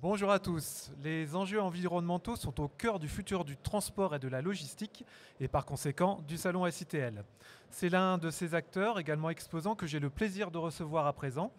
Bonjour à tous. Les enjeux environnementaux sont au cœur du futur du transport et de la logistique et par conséquent du salon SITL. C'est l'un de ces acteurs également exposants que j'ai le plaisir de recevoir à présent.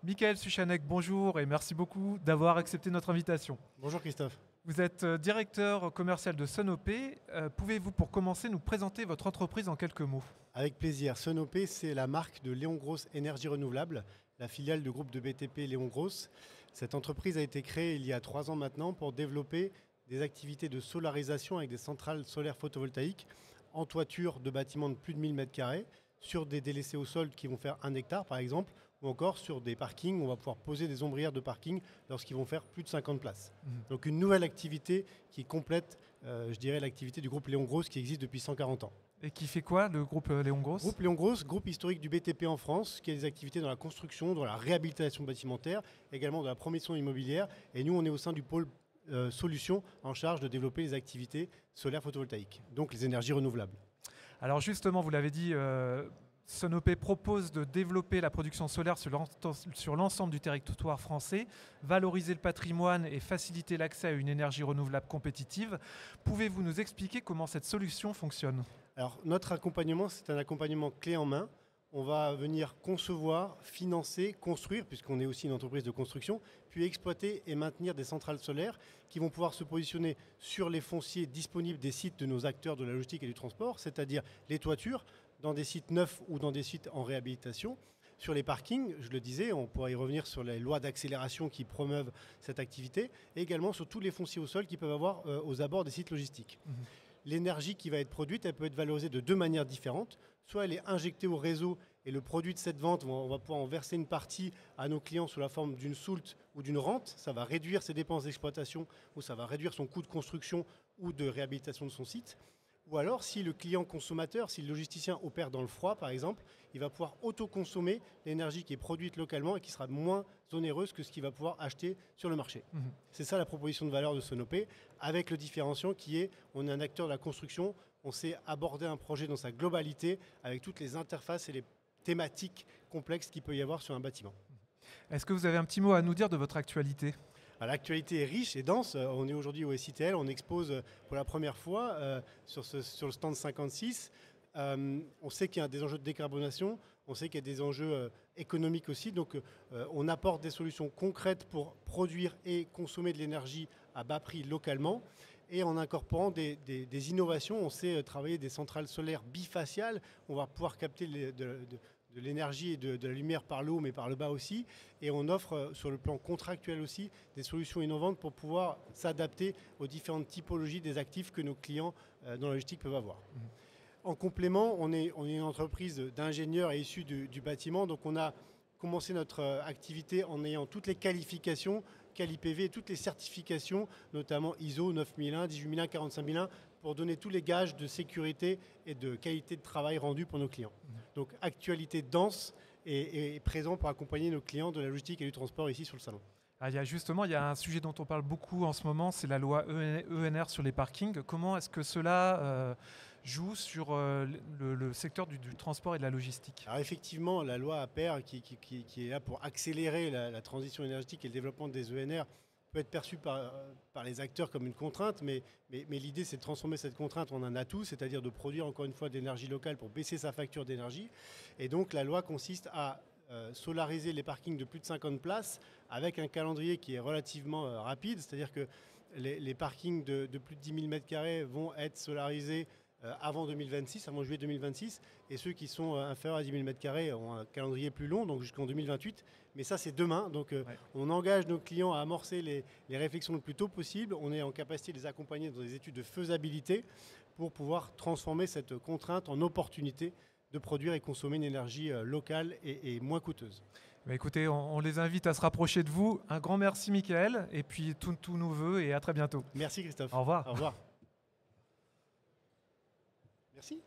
Michael Suchanek, bonjour et merci beaucoup d'avoir accepté notre invitation. Bonjour Christophe. Vous êtes directeur commercial de Sonopé. Pouvez-vous pour commencer nous présenter votre entreprise en quelques mots? Avec plaisir. Sonopé, c'est la marque de Léon Gross Énergie Renouvelable, la filiale du groupe de BTP Léon Gross. Cette entreprise a été créée il y a 3 ans maintenant pour développer des activités de solarisation avec des centrales solaires photovoltaïques en toiture de bâtiments de plus de 1000 m², sur des délaissés au sol qui vont faire 1 hectare par exemple, ou encore sur des parkings où on va pouvoir poser des ombrières de parking lorsqu'ils vont faire plus de 50 places. Donc une nouvelle activité qui complète, je dirais, l'activité du groupe Léon Gross qui existe depuis 140 ans. Et qui fait quoi le groupe Léon Gross? Groupe Léon Gross, groupe historique du BTP en France, qui a des activités dans la construction, dans la réhabilitation bâtimentaire, également dans la promotion immobilière. Et nous, on est au sein du pôle solutions en charge de développer les activités solaires photovoltaïques, donc les énergies renouvelables. Alors justement, vous l'avez dit, Sonopé propose de développer la production solaire sur l'ensemble du territoire français, valoriser le patrimoine et faciliter l'accès à une énergie renouvelable compétitive. Pouvez-vous nous expliquer comment cette solution fonctionne? Alors notre accompagnement, c'est un accompagnement clé en main. On va venir concevoir, financer, construire, puisqu'on est aussi une entreprise de construction, puis exploiter et maintenir des centrales solaires qui vont pouvoir se positionner sur les fonciers disponibles des sites de nos acteurs de la logistique et du transport, c'est-à-dire les toitures, dans des sites neufs ou dans des sites en réhabilitation. Sur les parkings, je le disais, on pourra y revenir sur les lois d'accélération qui promeuvent cette activité, et également sur tous les fonciers au sol qui peuvent avoir aux abords des sites logistiques. L'énergie qui va être produite, elle peut être valorisée de 2 manières différentes. Soit elle est injectée au réseau et le produit de cette vente, on va pouvoir en verser une partie à nos clients sous la forme d'une soulte ou d'une rente. Ça va réduire ses dépenses d'exploitation ou ça va réduire son coût de construction ou de réhabilitation de son site. Ou alors, si le client consommateur, si le logisticien opère dans le froid, par exemple, il va pouvoir autoconsommer l'énergie qui est produite localement et qui sera moins onéreuse que ce qu'il va pouvoir acheter sur le marché. C'est ça la proposition de valeur de Sonopé, avec le différenciant qui est, on est un acteur de la construction, on sait aborder un projet dans sa globalité, avec toutes les interfaces et les thématiques complexes qu'il peut y avoir sur un bâtiment. Est-ce que vous avez un petit mot à nous dire de votre actualité? L'actualité est riche et dense. On est aujourd'hui au SITL, on expose pour la première fois sur le stand 56. On sait qu'il y a des enjeux de décarbonation, on sait qu'il y a des enjeux économiques aussi. Donc on apporte des solutions concrètes pour produire et consommer de l'énergie à bas prix localement. Et en incorporant des innovations, on sait travailler des centrales solaires bifaciales. On va pouvoir capter de l'énergie et de la lumière par le haut, mais par le bas aussi. Et on offre, sur le plan contractuel aussi, des solutions innovantes pour pouvoir s'adapter aux différentes typologies des actifs que nos clients dans la logistique peuvent avoir. En complément, on est une entreprise d'ingénieurs et issus du bâtiment. Donc on a commencé notre activité en ayant toutes les qualifications, QualiPV, toutes les certifications, notamment ISO 9001, 18001, 45001, pour donner tous les gages de sécurité et de qualité de travail rendus pour nos clients. Donc actualité dense et présent pour accompagner nos clients de la logistique et du transport ici sur le salon. Il y a un sujet dont on parle beaucoup en ce moment, c'est la loi ENR sur les parkings. Comment est-ce que cela joue sur le secteur du transport et de la logistique? Alors effectivement, la loi APER qui est là pour accélérer la transition énergétique et le développement des ENR peut être perçue par les acteurs comme une contrainte, mais l'idée c'est de transformer cette contrainte en un atout, c'est-à-dire de produire encore une fois de l'énergie locale pour baisser sa facture d'énergie. Et donc la loi consiste à solariser les parkings de plus de 50 places avec un calendrier qui est relativement rapide, c'est-à-dire que les parkings de plus de 10 000 m² vont être solarisés avant 2026, avant juillet 2026, et ceux qui sont inférieurs à 10 000 m² ont un calendrier plus long, donc jusqu'en 2028. Mais ça, c'est demain. Donc, on engage nos clients à amorcer les réflexions le plus tôt possible. On est en capacité de les accompagner dans des études de faisabilité pour pouvoir transformer cette contrainte en opportunité de produire et consommer une énergie locale et moins coûteuse. Écoutez, on les invite à se rapprocher de vous. Un grand merci, Michael, et puis tous nos voeux, et à très bientôt. Merci, Christophe. Au revoir. Au revoir. Merci.